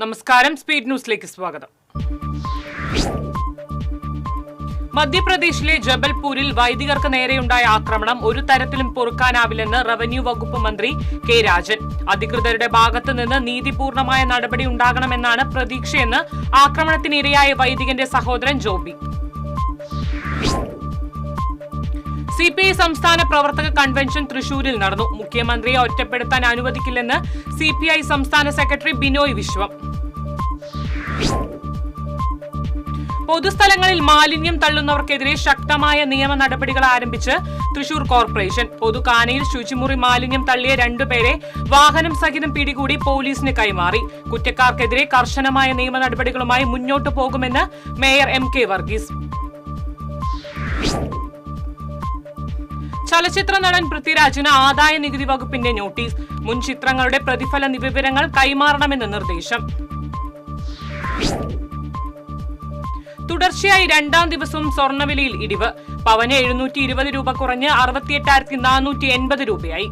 നമസ്കാരം, സ്പീഡ് ന്യൂസിലേക്ക് സ്വാഗതം. മധ്യപ്രദേശിലെ ജബൽപൂരിൽ വൈദികർക്ക് നേരെയുണ്ടായ ആക്രമണം ഒരു തരത്തിലും പൊറുക്കാനാവില്ലെന്ന് റവന്യൂ വകുപ്പ് മന്ത്രി കെ രാജൻ. അധികൃതരുടെ ഭാഗത്തു നിന്ന് നീതിപൂർണമായ നടപടി ഉണ്ടാകണമെന്നാണ് പ്രതീക്ഷയെന്ന് ആക്രമണത്തിനിരയായ വൈദികന്റെ സഹോദരൻ ജോബി. സിപിഐ സംസ്ഥാന പ്രവർത്തക കൺവെൻഷൻ തൃശൂരിൽ നടന്നു. മുഖ്യമന്ത്രിയെ ഒറ്റപ്പെടുത്താൻ അനുവദിക്കില്ലെന്ന് സിപിഐ സംസ്ഥാന സെക്രട്ടറി ബിനോയ് വിശ്വം. പൊതുസ്ഥലങ്ങളിൽ മാലിന്യം തള്ളുന്നവർക്കെതിരെ ശക്തമായ നിയമ നടപടികൾ ആരംഭിച്ച് തൃശൂർ കോർപ്പറേഷൻ. പൊതുകാനയിൽ ശുചിമുറി മാലിന്യം തള്ളിയ 2 പേരെ വാഹനം സഹിതം പിടികൂടി പോലീസിന് കൈമാറി. കുറ്റക്കാർക്കെതിരെ കർശനമായ നിയമ നടപടികളുമായി മുന്നോട്ടു പോകുമെന്ന് മേയർ MK വർഗീസ്. ചലച്ചിത്ര നടൻ പൃഥ്വിരാജിന് ആദായ നികുതി വകുപ്പിന്റെ നോട്ടീസ്. മുൻ ചിത്രങ്ങളുടെ പ്രതിഫല വിവരങ്ങൾ കൈമാറണമെന്ന് നിർദ്ദേശം. തുടർച്ചയായി 2ാം ദിവസവും സ്വർണ്ണവിലയിൽ ഇടിവ്. പവന് 720 രൂപ കുറഞ്ഞ് 68,480 രൂപയായി.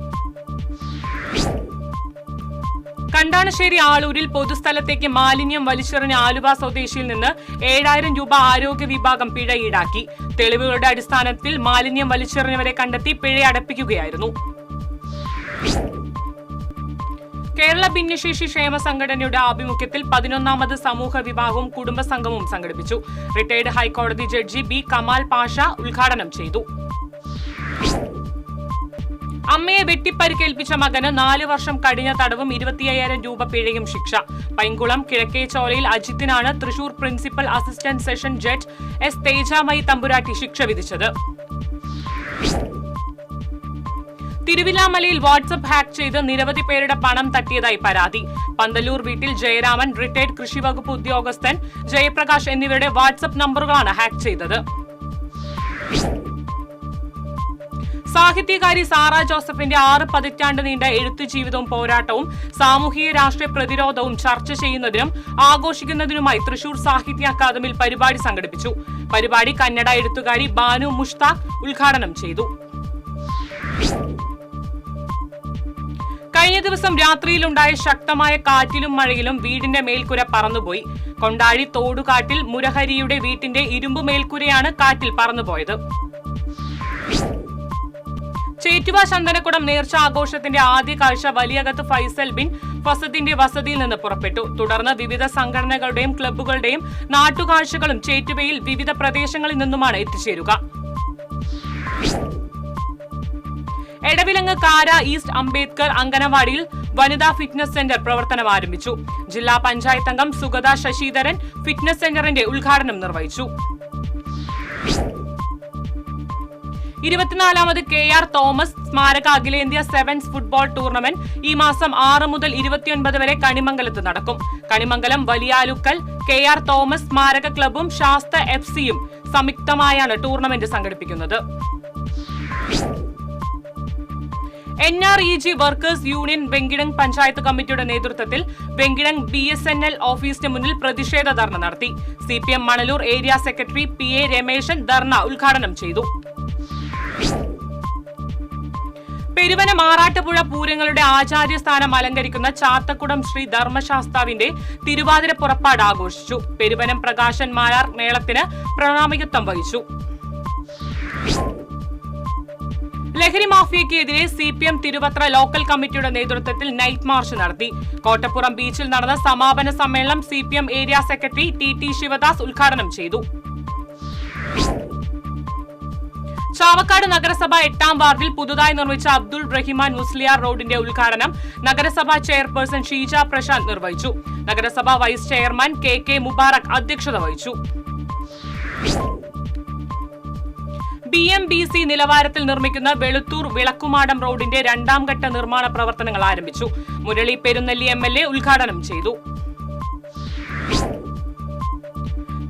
കണ്ടാണശ്ശേരി ആളൂരിൽ പൊതുസ്ഥലത്തേക്ക് മാലിന്യം വലിച്ചെറിഞ്ഞ ആലുവ സ്വദേശിയിൽ നിന്ന് 7,000 രൂപ ആരോഗ്യ വിഭാഗം പിഴ ഈടാക്കി. തെളിവുകളുടെ അടിസ്ഥാനത്തിൽ മാലിന്യം വലിച്ചെറിഞ്ഞവരെ കണ്ടെത്തി പിഴ അടപ്പിക്കുകയായിരുന്നു. കേരള ഭിന്നശേഷി ക്ഷേമ സംഘടനയുടെ ആഭിമുഖ്യത്തിൽ 11ാമത് സമൂഹ വിവാഹവും കുടുംബ സംഗമവും സംഘടിപ്പിച്ചു. റിട്ടയർഡ് ഹൈക്കോടതി ജഡ്ജി ബി കമാൽ പാഷ ഉദ്ഘാടനം ചെയ്തു. അമ്മയെ വെട്ടിപ്പരിക്കേൽപ്പിച്ച മകന് 4 വർഷം കഠിന തടവും 25,000 രൂപ പിഴയും ശിക്ഷ. പൈങ്കുളം കിഴക്കേച്ചോലയിൽ അജിത്തിനാണ് Thrissur principal assistant session judge S Tejamayi Thampuratti ശിക്ഷ വിധിച്ചത്. തിരുവില്ലാമലയിൽ വാട്സ്ആപ്പ് ഹാക്ക് ചെയ്ത് നിരവധി പേരുടെ പണം തട്ടിയതായി പരാതി. പന്തല്ലൂർ വീട്ടിൽ ജയരാമൻ, റിട്ടയർഡ് കൃഷി വകുപ്പ് ഉദ്യോഗസ്ഥൻ ജയപ്രകാശ് എന്നിവരുടെ വാട്സ്ആപ്പ് നമ്പറുകളാണ് ഹാക്ക് ചെയ്തത്. സാഹിത്യകാരി സാറ ജോസഫിന്റെ 6 പതിറ്റാണ്ട് നീണ്ട എഴുത്തു ജീവിതവും പോരാട്ടവും സാമൂഹിക രാഷ്ട്രീയ പ്രതിരോധവും ചർച്ച ചെയ്യുന്നതിനും ആഘോഷിക്കുന്നതിനുമായി തൃശൂർ സാഹിത്യ അക്കാദമിയിൽ പരിപാടി സംഘടിപ്പിച്ചു. പരിപാടി കന്നഡ എഴുത്തുകാരി ബാനു മുഷ്താഖ് ഉദ്ഘാടനം ചെയ്തു. കഴിഞ്ഞ ദിവസം രാത്രിയിലുണ്ടായ ശക്തമായ കാറ്റിലും മഴയിലും വീടിന്റെ മേൽക്കുര പറന്നുപോയി. കൊണ്ടാഴി തോടുകാട്ടിൽ മുരഹരിയുടെ വീട്ടിന്റെ ഇരുമ്പു മേൽക്കുരയാണ് കാറ്റിൽ പറന്നുപോയത്. ചേറ്റുവ ചന്ദനക്കുടം നേർച്ച ആഘോഷത്തിന്റെ ആദ്യ കാഴ്ച വലിയകത്ത് ഫൈസൽ ബിൻ ഫസദിന്റെ വസതിയിൽ നിന്ന് പുറപ്പെട്ടു. തുടർന്ന് വിവിധ സംഘടനകളുടെയും ക്ലബ്ബുകളുടെയും നാട്ടുകാഴ്ചകളും ചേറ്റുവയിൽ വിവിധ പ്രദേശങ്ങളിൽ നിന്നുമാണ് എത്തിച്ചേരുക. എടവിലങ്ങ് കാര ഈസ്റ്റ് അംബേദ്കർ അംഗനവാടിയിൽ വനിതാ ഫിറ്റ്നസ് സെന്റർ പ്രവർത്തനം ആരംഭിച്ചു. ജില്ലാ പഞ്ചായത്ത് അംഗം സുഗത ശശിധരൻ ഫിറ്റ്നസ് സെന്ററിന്റെ ഉദ്ഘാടനം നിർവഹിച്ചു. 24ാമത് KR തോമസ് സ്മാരക അഖിലേന്ത്യാ സെവൻസ് ഫുട്ബോൾ ടൂർണമെന്റ് ഈ മാസം 6 മുതൽ 29 വരെ കണിമംഗലത്ത് നടക്കും. കണിമംഗലം വലിയാലുക്കൽ KR തോമസ് സ്മാരക ക്ലബും ശാസ്ത FCയും സംയുക്തമായാണ് ടൂർണമെന്റ് സംഘടിപ്പിക്കുന്നത്. NREG workers union Venkitangu panchayat കമ്മിറ്റിയുടെ നേതൃത്വത്തിൽ വെങ്കിടങ് BSNL ഓഫീസിന് മുന്നിൽ പ്രതിഷേധ ധർണ നടത്തി. CPM Manalur area secretary PA Rameshan dharna ഉദ്ഘാടനം ചെയ്തു. പെരുവന മാറാട്ടുപുഴ പൂരങ്ങളുടെ ആചാര്യസ്ഥാനം അലങ്കരിക്കുന്ന ചാത്തക്കുടം ശ്രീ ധർമ്മശാസ്താവിന്റെ തിരുവാതിര പുറപ്പാട് ആഘോഷിച്ചു. പെരുവനം പ്രകാശൻ മാരാർ മേളത്തിന് പ്രണാമികത്വം വഹിച്ചു. ലഹരി മാഫിയയ്ക്കെതിരെ CPM തിരുവത്ര ലോക്കൽ കമ്മിറ്റിയുടെ നേതൃത്വത്തിൽ നൈറ്റ് മാർച്ച് നടത്തി. കോട്ടപ്പുറം ബീച്ചിൽ നടന്ന സമാപന സമ്മേളനം CPM area secretary TT Sivadas ഉദ്ഘാടനം ചെയ്തു. ചാവക്കാട് നഗരസഭ 8ാം വാർഡിൽ പുതുതായി നിർമ്മിച്ച അബ്ദുൾ റഹിമാൻ മുസ്ലിയാർ റോഡിന്റെ ഉദ്ഘാടനം നഗരസഭാ ചെയർപേഴ്സൺ ഷീജ പ്രശാന്ത് നിർവഹിച്ചു. നഗരസഭാ വൈസ് ചെയർമാൻ KK മുബാറക് അധ്യക്ഷത വഹിച്ചു. BMBC നിലവാരത്തിൽ നിർമ്മിക്കുന്ന വെളുത്തൂർ വിളക്കുമാടം റോഡിന്റെ 2ാം ഘട്ട നിർമ്മാണ പ്രവർത്തനങ്ങൾ ആരംഭിച്ചു. മുരളി പെരുന്നെല്ലി MLA ഉദ്ഘാടനം ചെയ്തു.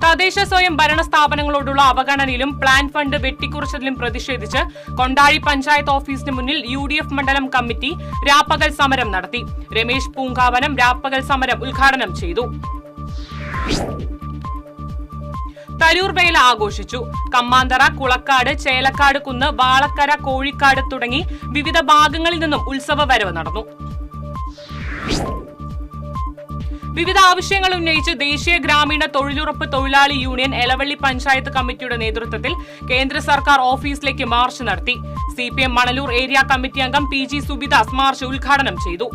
തദ്ദേശ സ്വയം ഭരണ സ്ഥാപനങ്ങളോടുള്ള അവഗണനയിലും പ്ലാൻ ഫണ്ട് വെട്ടിക്കുറച്ചതിലും പ്രതിഷേധിച്ച് കൊണ്ടാഴി പഞ്ചായത്ത് ഓഫീസിന് മുന്നിൽ UDF മണ്ഡലം കമ്മിറ്റി രാപ്പകൽ സമരം നടത്തി. രമേശ് പൂങ്കാവനം രാപ്പകൽ സമരം ഉദ്ഘാടനം ചെയ്തു. തരൂർ വേല ആഘോഷിച്ചു. കമ്മാന്തറ, കുളക്കാട്, ചേലക്കാട് കുന്ന്, വാളക്കര, കോഴിക്കാട് തുടങ്ങി വിവിധ ഭാഗങ്ങളിൽ നിന്നും ഉത്സവ വരവ് നടന്നു. വിവിധ ആവശ്യങ്ങൾ ഉന്നയിച്ച് ദേശീയ ഗ്രാമീണ തൊഴിലുറപ്പ് തൊഴിലാളി യൂണിയൻ എളവള്ളി പഞ്ചായത്ത് കമ്മിറ്റിയുടെ നേതൃത്വത്തിൽ കേന്ദ്ര സർക്കാർ ഓഫീസിലേക്ക് മാർച്ച് നടത്തി. CPM മണലൂർ ഏരിയ കമ്മിറ്റി അംഗം PG സുബിദാസ് മാർച്ച് ഉദ്ഘാടനം ചെയ്തു.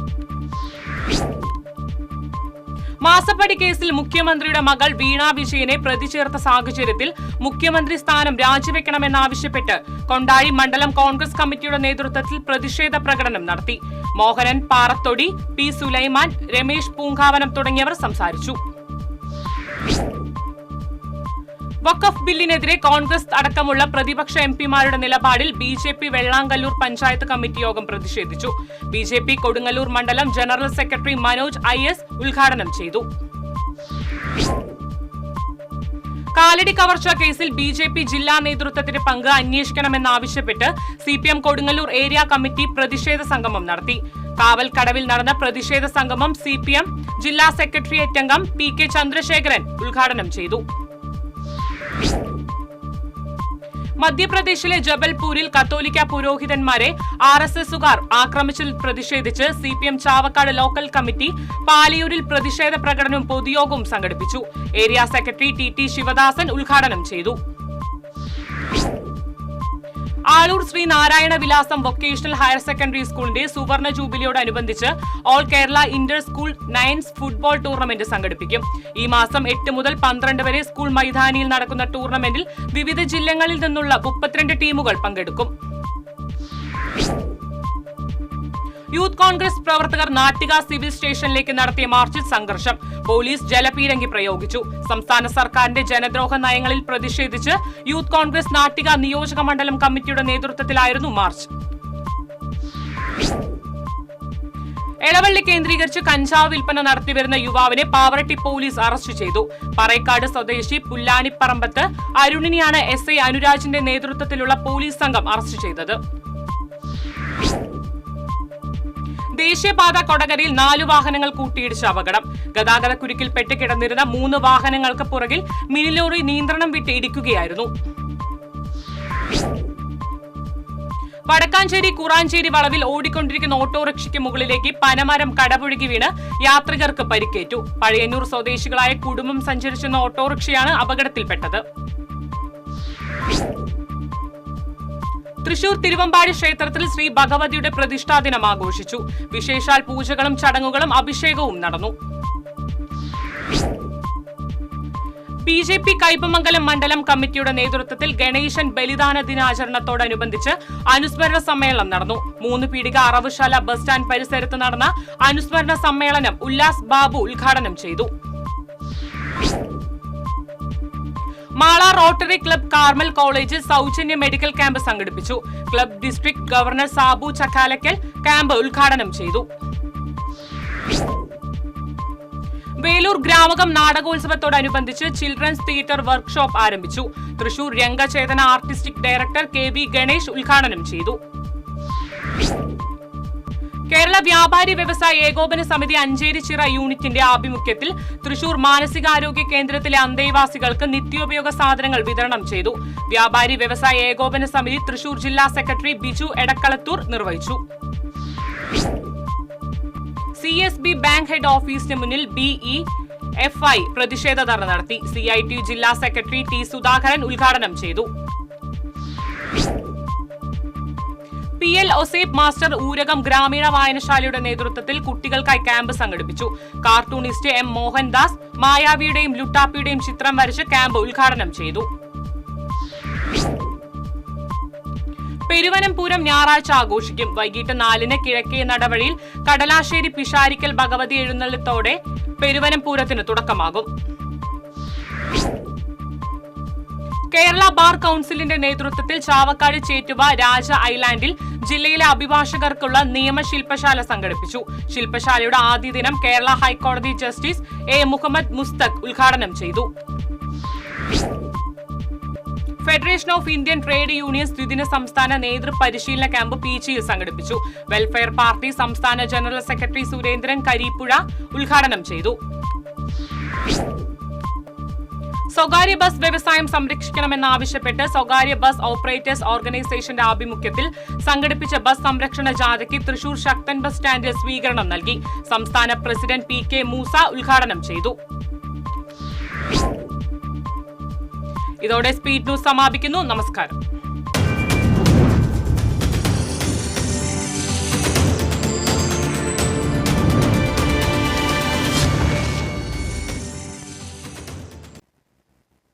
മാസപ്പടി കേസിൽ മുഖ്യമന്ത്രിയുടെ മകൾ വീണ വിജയനെ പ്രതി ചേർത്ത സാഹചര്യത്തിൽ മുഖ്യമന്ത്രി സ്ഥാനം രാജിവെക്കണമെന്നാവശ്യപ്പെട്ട് കൊണ്ടാഴി മണ്ഡലം കോൺഗ്രസ് കമ്മിറ്റിയുടെ നേതൃത്വത്തിൽ പ്രതിഷേധ പ്രകടനം നടത്തി. മോഹനൻ പാറത്തൊടി, P സുലൈമാൻ, രമേശ് പൂങ്കാവനം തുടങ്ങിയവർ സംസാരിച്ചു. വഖഫ് ബില്ലിനെതിരെ കോൺഗ്രസ് അടക്കമുള്ള പ്രതിപക്ഷ MPമാരുടെ നിലപാടിൽ BJP വെള്ളാങ്കല്ലൂർ പഞ്ചായത്ത് കമ്മിറ്റി യോഗം പ്രതിഷേധിച്ചു. BJP കൊടുങ്ങല്ലൂർ മണ്ഡലം ജനറൽ സെക്രട്ടറി മനോജ് IS ഉദ്ഘാടനം ചെയ്തു. കാലടി കവർച്ച കേസിൽ BJP ജില്ലാ നേതൃത്വത്തിന്റെ പങ്ക് അന്വേഷിക്കണമെന്നാവശ്യപ്പെട്ട് CPM കൊടുങ്ങല്ലൂർ ഏരിയ കമ്മിറ്റി പ്രതിഷേധ സംഗമം നടത്തി. കാവൽ കടവിൽ നടന്ന പ്രതിഷേധ സംഗമം CPM ജില്ലാ സെക്രട്ടേറിയറ്റ് അംഗം PK ചന്ദ്രശേഖരൻ ഉദ്ഘാടനം ചെയ്തു. മധ്യപ്രദേശിലെ ജബൽപൂരിൽ കത്തോലിക്ക പുരോഹിതന്മാരെ RSSുകാർ ആക്രമിച്ചതിൽ പ്രതിഷേധിച്ച് CPM ചാവക്കാട് ലോക്കൽ കമ്മിറ്റി പാലിയൂരിൽ പ്രതിഷേധ പ്രകടനവും പൊതുയോഗവും സംഘടിപ്പിച്ചു. ഏരിയ സെക്രട്ടറി TT ശിവദാസൻ ഉദ്ഘാടനം ചെയ്തു. ആളൂർ ശ്രീ നാരായണ വിലാസം വൊക്കേഷണൽ ഹയർ സെക്കൻഡറി സ്കൂളിന്റെ സുവർണ ജൂബിലിയോടനുബന്ധിച്ച് all Kerala inter school nines football tournament സംഘടിപ്പിക്കും. ഈ മാസം 8 മുതൽ 12 വരെ സ്കൂൾ മൈതാനിയിൽ നടക്കുന്ന ടൂർണമെന്റിൽ വിവിധ ജില്ലകളിൽ നിന്നുള്ള 32 ടീമുകൾ പങ്കെടുക്കും. യൂത്ത് കോൺഗ്രസ് പ്രവർത്തകർ നാട്ടിക സിവിൽ സ്റ്റേഷനിലേക്ക് നടത്തിയ മാർച്ചിൽ സംഘർഷം. പോലീസ് ജലപീരങ്കി പ്രയോഗിച്ചു. സംസ്ഥാന സർക്കാരിന്റെ ജനദ്രോഹ നയങ്ങളിൽ പ്രതിഷേധിച്ച് യൂത്ത് കോൺഗ്രസ് നാട്ടിക നിയോജക മണ്ഡലം കമ്മിറ്റിയുടെ നേതൃത്വത്തിലായിരുന്നു മാർച്ച്. എളവള്ളി കേന്ദ്രീകരിച്ച് കഞ്ചാവ് വിൽപ്പന നടത്തിവരുന്ന യുവാവിനെ പാവറട്ടി പോലീസ് അറസ്റ്റ് ചെയ്തു. പറയക്കാട് സ്വദേശി പുല്ലാനിപ്പറമ്പത്ത് അരുണിനെയാണ് SI അനുരാജിന്റെ നേതൃത്വത്തിലുള്ള പോലീസ് സംഘം അറസ്റ്റ് ചെയ്തത്. ദേശീയപാത കൊടകരയിൽ 4 വാഹനങ്ങൾ കൂട്ടിയിടിച്ച അപകടം. ഗതാഗതക്കുരുക്കിൽപ്പെട്ട് കിടന്നിരുന്ന 3 വാഹനങ്ങൾക്ക് പുറകിൽ മിനി ലോറി നിയന്ത്രണം വിട്ട് ഇടിക്കുകയായിരുന്നു. വടക്കാഞ്ചേരി കുറാഞ്ചേരി വളവിൽ ഓടിക്കൊണ്ടിരിക്കുന്ന ഓട്ടോറിക്ഷയ്ക്ക് മുകളിലേക്ക് പനമരം കടപുഴകി വീണ് യാത്രികർക്ക് പരിക്കേറ്റു. പഴയന്നൂർ സ്വദേശികളായ കുടുംബം സഞ്ചരിച്ചിരുന്ന ഓട്ടോറിക്ഷയാണ് അപകടത്തിൽപ്പെട്ടത്. തൃശൂർ തിരുവമ്പാടി ക്ഷേത്രത്തിൽ ശ്രീ ഭഗവതിയുടെ പ്രതിഷ്ഠാ ദിനം ആഘോഷിച്ചു. വിശേഷാൽ പൂജകളും ചടങ്ങുകളും അഭിഷേകവും നടന്നു. BJP കയ്പമംഗലം മണ്ഡലം കമ്മിറ്റിയുടെ നേതൃത്വത്തിൽ ഗണേശൻ ബലിദാന ദിനാചരണത്തോടനുബന്ധിച്ച് അനുസ്മരണ സമ്മേളനം നടന്നു. 3 പീടിക അറവുശാല ബസ് സ്റ്റാൻഡ് പരിസരത്ത് നടന്ന അനുസ്മരണ സമ്മേളനം ഉല്ലാസ് ബാബു ഉദ്ഘാടനം ചെയ്തു. മാള റോട്ടറി ക്ലബ് കാർമൽ കോളേജിൽ സൗജന്യ മെഡിക്കൽ ക്യാമ്പ് സംഘടിപ്പിച്ചു. Club district governor Sabu Chakkalakkal camp ഉദ്ഘാടനം ചെയ്തു. വേലൂർ ഗ്രാമകം നാടകോത്സവത്തോടനുബന്ധിച്ച് ചിൽഡ്രൻസ് തിയേറ്റർ വർക്ക്ഷോപ്പ് ആരംഭിച്ചു. Thrissur Rangachetana artistic director KV Ganesh ഉദ്ഘാടനം ചെയ്തു. കേരള വ്യാപാരി വ്യവസായ ഏകോപന സമിതി അഞ്ചേരിച്ചിറ യൂണിറ്റിന്റെ ആഭിമുഖ്യത്തിൽ തൃശൂർ മാനസികാരോഗ്യ കേന്ദ്രത്തിലെ അന്തേവാസികൾക്ക് നിത്യോപയോഗ സാധനങ്ങൾ വിതരണം ചെയ്തു. വ്യാപാരി വ്യവസായ ഏകോപന സമിതി തൃശൂർ ജില്ലാ സെക്രട്ടറി ബിജു എടക്കളത്തൂർ നിർവഹിച്ചു. CSB ബാങ്ക് ഹെഡ് ഓഫീസിന് മുന്നിൽ BEFI പ്രതിഷേധ ധർണ നടത്തി. CITU ജില്ലാ സെക്രട്ടറി T സുധാകരൻ ഉദ്ഘാടനം ചെയ്തു. PL ഒസേബ് മാസ്റ്റർ ഊരകം ഗ്രാമീണ വായനശാലയുടെ നേതൃത്വത്തിൽ കുട്ടികൾക്കായി ക്യാമ്പ് സംഘടിപ്പിച്ചു. കാർട്ടൂണിസ്റ്റ് M മോഹൻദാസ് മായാവിയുടെയും ലുട്ടാപ്പിയുടെയും ചിത്രം വരച്ച് ക്യാമ്പ് ഉദ്ഘാടനം ചെയ്തു. പെരുവനം പൂരം ഞായറാഴ്ച ആഘോഷിക്കും. വൈകിട്ട് 4-ന് കിഴക്കേ നടവഴിയിൽ കടലാശ്ശേരി പിഷാരിക്കൽ ഭഗവതി എഴുന്നള്ളത്തോടെ പെരുവനം പൂരത്തിന് തുടക്കമാകും. കേരള ബാർ കൌൺസിലിന്റെ നേതൃത്വത്തിൽ ചാവക്കാട് ചേറ്റുവ രാജ ഐലാൻഡിൽ ജില്ലയിലെ അഭിഭാഷകർക്കുള്ള നിയമ ശില്പശാല സംഘടിപ്പിച്ചു. ശില്പശാലയുടെ ആദ്യ ദിനം കേരള ഹൈക്കോടതി ജസ്റ്റിസ് A മുഹമ്മദ് മുസ്തഖ് ഉദ്ഘാടനം ചെയ്തു. Federation of Indian trade unions ദ്വിദിന സംസ്ഥാന നേതൃ പരിശീലന ക്യാമ്പ് പീച്ചിയിൽ സംഘടിപ്പിച്ചു. വെൽഫെയർ പാർട്ടി സംസ്ഥാന ജനറൽ സെക്രട്ടറി സുരേന്ദ്രൻ കരീപ്പുഴ ഉദ്ഘാടനം ചെയ്തു. സ്വകാര്യ ബസ് വ്യവസായം സംരക്ഷിക്കണമെന്നാവശ്യപ്പെട്ട് സ്വകാര്യ ബസ് ഓപ്പറേറ്റേഴ്സ് ഓർഗനൈസേഷന്റെ ആഭിമുഖ്യത്തിൽ സംഘടിപ്പിച്ച ബസ് സംരക്ഷണ ജാഥയ്ക്ക് തൃശൂർ ശക്തൻ ബസ് സ്റ്റാൻഡിൽ സ്വീകരണം നൽകി. സംസ്ഥാന പ്രസിഡന്റ് പി കെ മൂസ ഉദ്ഘാടനം ചെയ്തു. ഇതോടെ സ്പീഡ് ന്യൂസ് സമാപിക്കുന്നു. നമസ്കാരം.